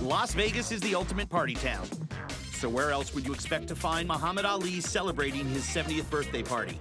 Las Vegas is the ultimate party town. So where else would you expect to find Muhammad Ali celebrating his 70th birthday party?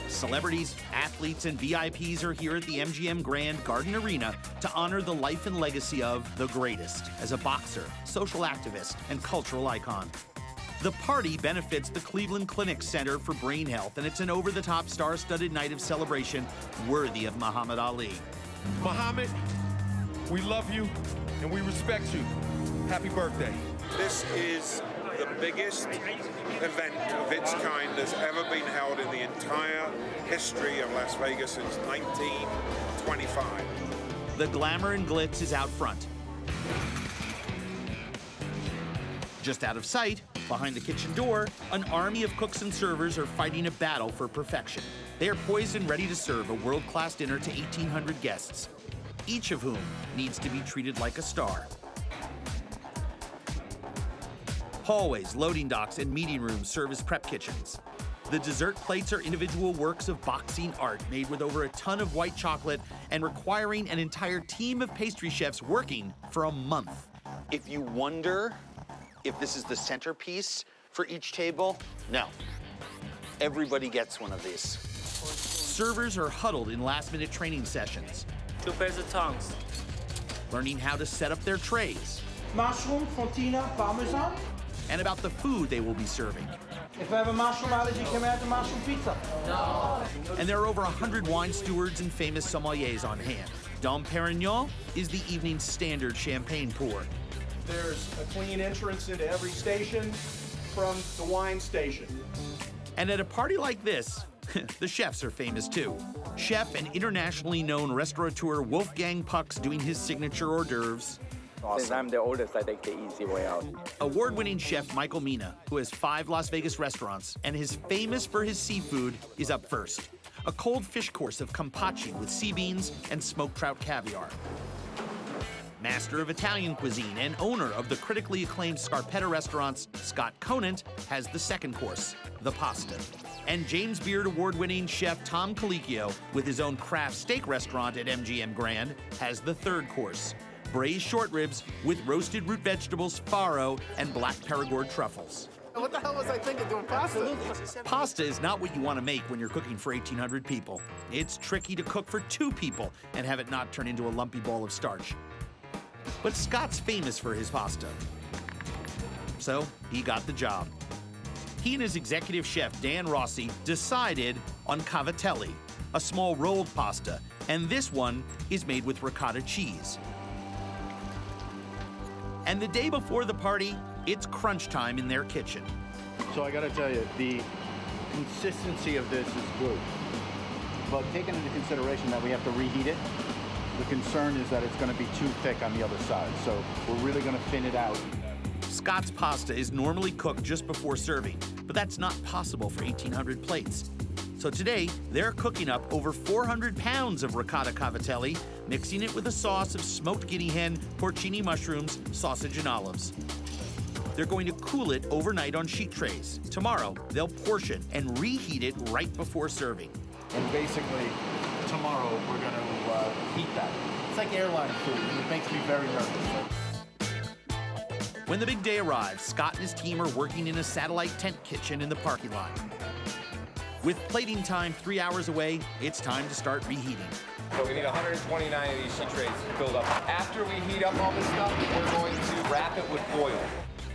Celebrities, athletes, and VIPs are here at the MGM Grand Garden Arena to honor the life and legacy of the greatest as a boxer, social activist, and cultural icon. The party benefits the Cleveland Clinic Center for Brain Health, and it's an over-the-top star-studded night of celebration worthy of Muhammad Ali. Muhammad, we love you and we respect you. Happy birthday. This is the biggest event of its kind that's ever been held in the entire history of Las Vegas since 1925. The glamour and glitz is out front. Just out of sight, behind the kitchen door, an army of cooks and servers are fighting a battle for perfection. They are poised and ready to serve a world-class dinner to 1,800 guests, each of whom needs to be treated like a star. Hallways, loading docks, and meeting rooms serve as prep kitchens. The dessert plates are individual works of boxing art made with over a ton of white chocolate and requiring an entire team of pastry chefs working for a month. If you wonder if this is the centerpiece for each table, no. Everybody gets one of these. Servers are huddled in last-minute training sessions, 2 pairs of tongs, learning how to set up their trays, Mushroom, fontina, parmesan. and about the food they will be serving. If I have a mushroom allergy, can I have the mushroom pizza? No. And there are over 100 wine stewards and famous sommeliers on hand. Dom Perignon is the evening's standard champagne pour. There's a clean entrance into every station from the wine station. And at a party like this, the chefs are famous too. Chef and internationally known restaurateur Wolfgang Puck's doing his signature hors d'oeuvres. Since I'm the oldest, I take the easy way out. Award-winning chef Michael Mina, who has 5 Las Vegas restaurants and is famous for his seafood, is up first. A cold fish course of campacci with sea beans and smoked trout caviar. Master of Italian cuisine and owner of the critically acclaimed Scarpetta restaurants, Scott Conant, has the second course, the pasta. And James Beard award-winning chef Tom Colicchio, with his own craft steak restaurant at MGM Grand, has the third course, braised short ribs with roasted root vegetables, farro, and black Perigord truffles. What the hell was I thinking doing pasta? Pasta is not what you want to make when you're cooking for 1,800 people. It's tricky to cook for 2 people and have it not turn into a lumpy ball of starch. But Scott's famous for his pasta, so he got the job. He and his executive chef, Dan Rossi, decided on cavatelli, a small rolled pasta, and this one is made with ricotta cheese. And the day before the party, it's crunch time in their kitchen. So I gotta tell you, the consistency of this is good. But taking into consideration that we have to reheat it, the concern is that it's gonna be too thick on the other side. So we're really gonna thin it out. Scott's pasta is normally cooked just before serving, but that's not possible for 1,800 plates. So today, they're cooking up over 400 pounds of ricotta cavatelli, mixing it with a sauce of smoked guinea hen, porcini mushrooms, sausage, and olives. They're going to cool it overnight on sheet trays. Tomorrow, they'll portion and reheat it right before serving. And basically, tomorrow we're gonna heat that. It's like airline food, and it makes me very nervous. When the big day arrives, Scott and his team are working in a satellite tent kitchen in the parking lot. With plating time 3 hours away, it's time to start reheating. So we need 129 of these sheet trays filled up. After we heat up all this stuff, we're going to wrap it with foil.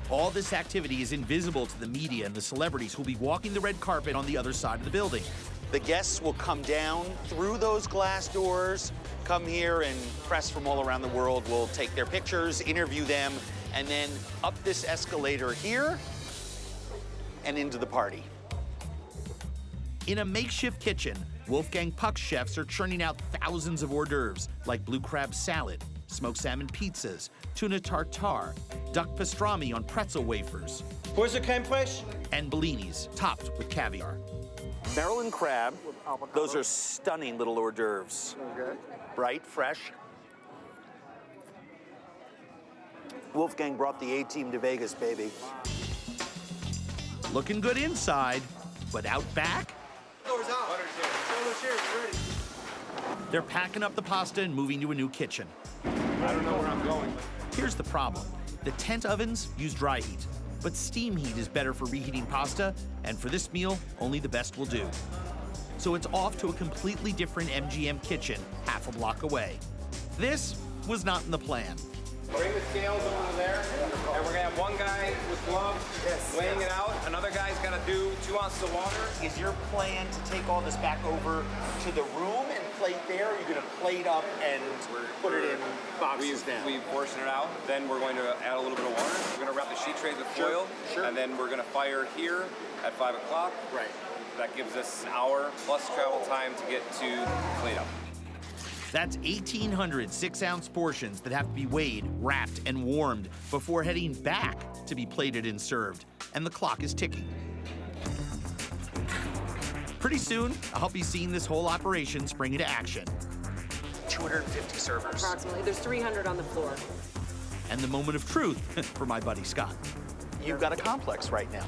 All this activity is invisible to the media and the celebrities who'll be walking the red carpet on the other side of the building. The guests will come down through those glass doors, come here, and press from all around the world will take their pictures, interview them, and then up this escalator here and into the party. In a makeshift kitchen, Wolfgang Puck's chefs are churning out thousands of hors d'oeuvres like blue crab salad, smoked salmon pizzas, tuna tartare, duck pastrami on pretzel wafers. Where's the crème fraîche? And bellinis topped with caviar. Maryland crab, those are stunning little hors d'oeuvres. Okay. Bright, fresh. Wolfgang brought the A-team to Vegas, baby. Looking good inside, but out back? Doors out. Ready. They're packing up the pasta and moving to a new kitchen. I don't know where I'm going. Here's the problem. The tent ovens use dry heat, but steam heat is better for reheating pasta, and for this meal, only the best will do. So it's off to a completely different MGM kitchen half a block away. This was not in the plan. Bring the scales over to there, and we're gonna have one guy with gloves weighing it out. Another guy's gotta do 2 ounces of water. Is your plan to take all this back over to the room and plate there, or are you gonna plate up and put it in boxes now? We've portioned it out. Then we're going to add a little bit of water. We're gonna wrap the sheet trays with foil, and then we're gonna fire here at 5 o'clock. Right. That gives us an hour plus travel time to get to plate up. That's 1,800 6-ounce portions that have to be weighed, wrapped, and warmed before heading back to be plated and served. And the clock is ticking. Pretty soon, I'll be seeing this whole operation spring into action. 250 servers. Approximately. There's 300 on the floor. And the moment of truth for my buddy Scott. You've got a complex right now.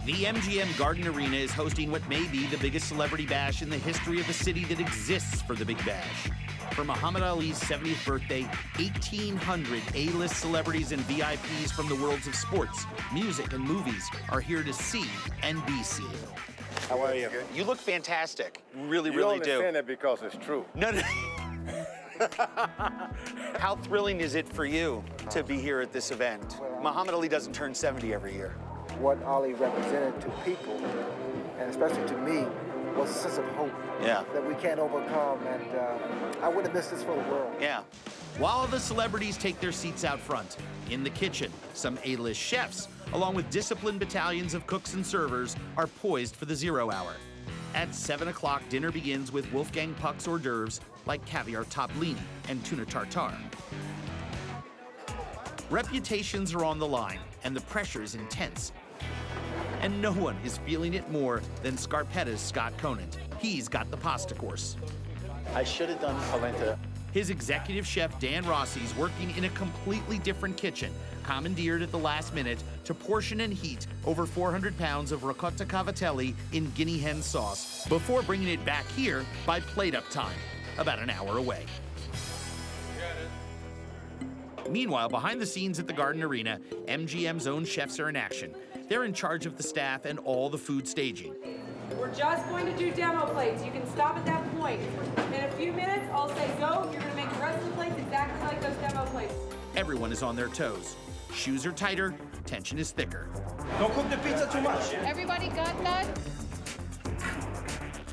The MGM Garden Arena is hosting what may be the biggest celebrity bash in the history of the city that exists for the Big Bash. For Muhammad Ali's 70th birthday, 1,800 A-list celebrities and VIPs from the worlds of sports, music, and movies are here to see and be seen. How are you? You look fantastic. Really, really do. You're only saying that because it's true. No. How thrilling is it for you to be here at this event? Muhammad Ali doesn't turn 70 every year. What Ali represented to people, and especially to me, was a sense of hope that we can't overcome, and I wouldn't have missed this for the world. Yeah. While the celebrities take their seats out front, in the kitchen, some A-list chefs, along with disciplined battalions of cooks and servers, are poised for the 0 hour. At 7 o'clock, dinner begins with Wolfgang Puck's hors d'oeuvres, like caviar toppellini and tuna tartare. Reputations are on the line, and the pressure is intense. And no one is feeling it more than Scarpetta's Scott Conant. He's got the pasta course. I should have done polenta. His executive chef, Dan Rossi's working in a completely different kitchen, commandeered at the last minute to portion and heat over 400 pounds of ricotta cavatelli in guinea hen sauce before bringing it back here by plate-up time, about an hour away. Meanwhile, behind the scenes at the Garden Arena, MGM's own chefs are in action. They're in charge of the staff and all the food staging. We're just going to do demo plates. You can stop at that point. In a few minutes, I'll say go. You're going to make the rest of the plates exactly like those demo plates. Everyone is on their toes. Shoes are tighter, tension is thicker. Don't cook the pizza too much. Everybody got that?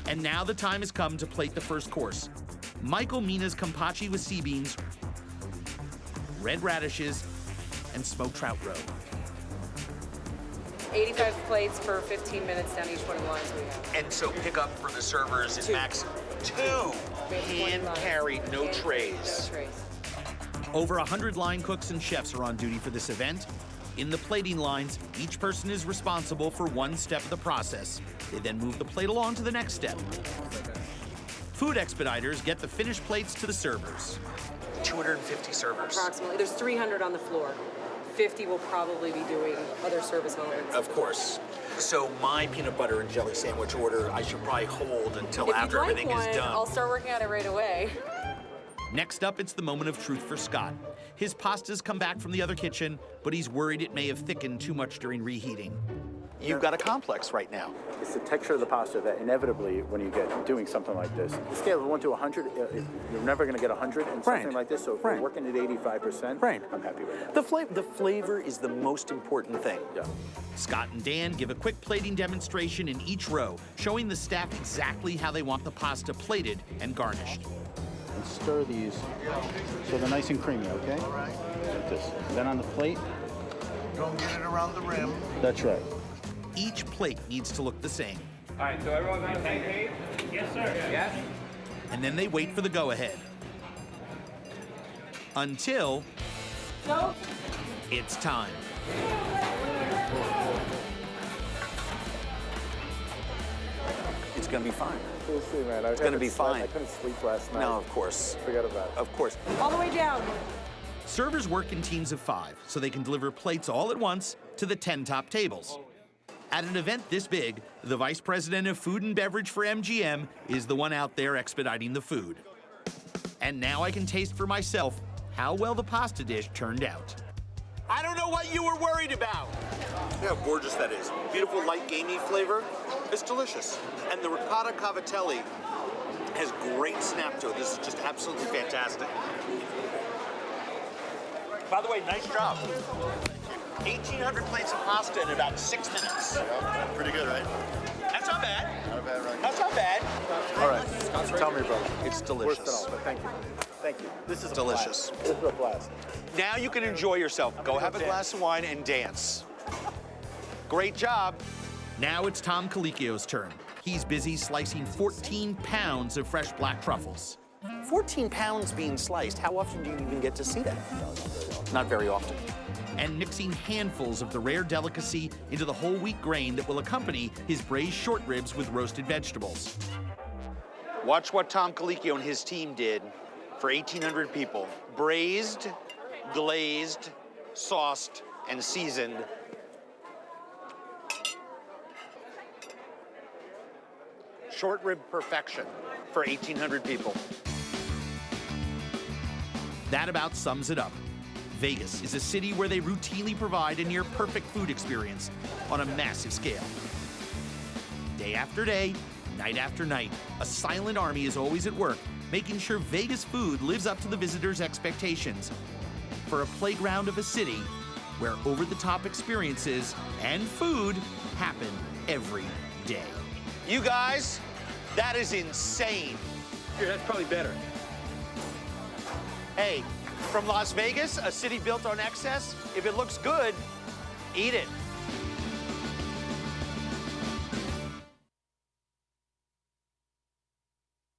And now the time has come to plate the first course. Michael Mina's Campacci with sea beans, red radishes, and smoked trout roe. 85 plates for 15 minutes down each one of the lines we have. And so pick up for the servers is max 2. Hand carried, no trays. No trays. Over 100 line cooks and chefs are on duty for this event. In the plating lines, each person is responsible for one step of the process. They then move the plate along to the next step. Food expediters get the finished plates to the servers. 250 servers. Approximately. There's 300 on the floor. 50 will probably be doing other service elements. Of course. So my peanut butter and jelly sandwich order, I should probably hold until after everything is done. I'll start working on it right away. Next up, it's the moment of truth for Scott. His pastas come back from the other kitchen, but he's worried it may have thickened too much during reheating. You've got a complex right now. It's the texture of the pasta that inevitably, when you get doing something like this, the scale of 1 to 100, you're never going to get 100 in something like this. So if we're working at 85%, I'm happy with that. The flavor is the most important thing. Yeah. Scott and Dan give a quick plating demonstration in each row, showing the staff exactly how they want the pasta plated and garnished. And stir these so they're nice and creamy, okay? All right. Like this. And then on the plate. Don't get it around the rim. That's right. Each plate needs to look the same. All right, so everyone's on the same page? Yes, sir. Yes? And then they wait for the go-ahead. Until it's time. going to be fine. We'll see, man. It's going to be fine. I couldn't sleep last night. No, of course. Forget about it. Of course. All the way down. Servers work in teams of 5, so they can deliver plates all at once to the 10 top tables. At an event this big, the vice president of food and beverage for MGM is the one out there expediting the food. And now I can taste for myself how well the pasta dish turned out. I don't know what you were worried about. Yeah, how gorgeous that is. Beautiful light gamey flavor. It's delicious. And the ricotta cavatelli has great snap to it. This is just absolutely fantastic. By the way, nice job. 1,800 plates of pasta in about 6 minutes. Yeah, pretty good, right? That's not bad. Not bad, right? That's not bad. All right, tell me, brother. It's delicious. Worse than all, but thank you. Thank you. This is delicious. This is a blast. Now you can enjoy yourself. Go have a glass of wine and dance. Great job. Now it's Tom Colicchio's turn. He's busy slicing 14 pounds of fresh black truffles. 14 pounds being sliced. How often do you even get to see that? Not very often. And mixing handfuls of the rare delicacy into the whole wheat grain that will accompany his braised short ribs with roasted vegetables. Watch what Tom Colicchio and his team did for 1,800 people. Braised, glazed, sauced, and seasoned. Short rib perfection for 1,800 people. That about sums it up. Vegas is a city where they routinely provide a near perfect food experience on a massive scale. Day after day, night after night, a silent army is always at work, making sure Vegas food lives up to the visitors' expectations. For a playground of a city where over-the-top experiences and food happen every day. You guys, that is insane. Here, that's probably better. Hey, from Las Vegas, a city built on excess, if it looks good, eat it.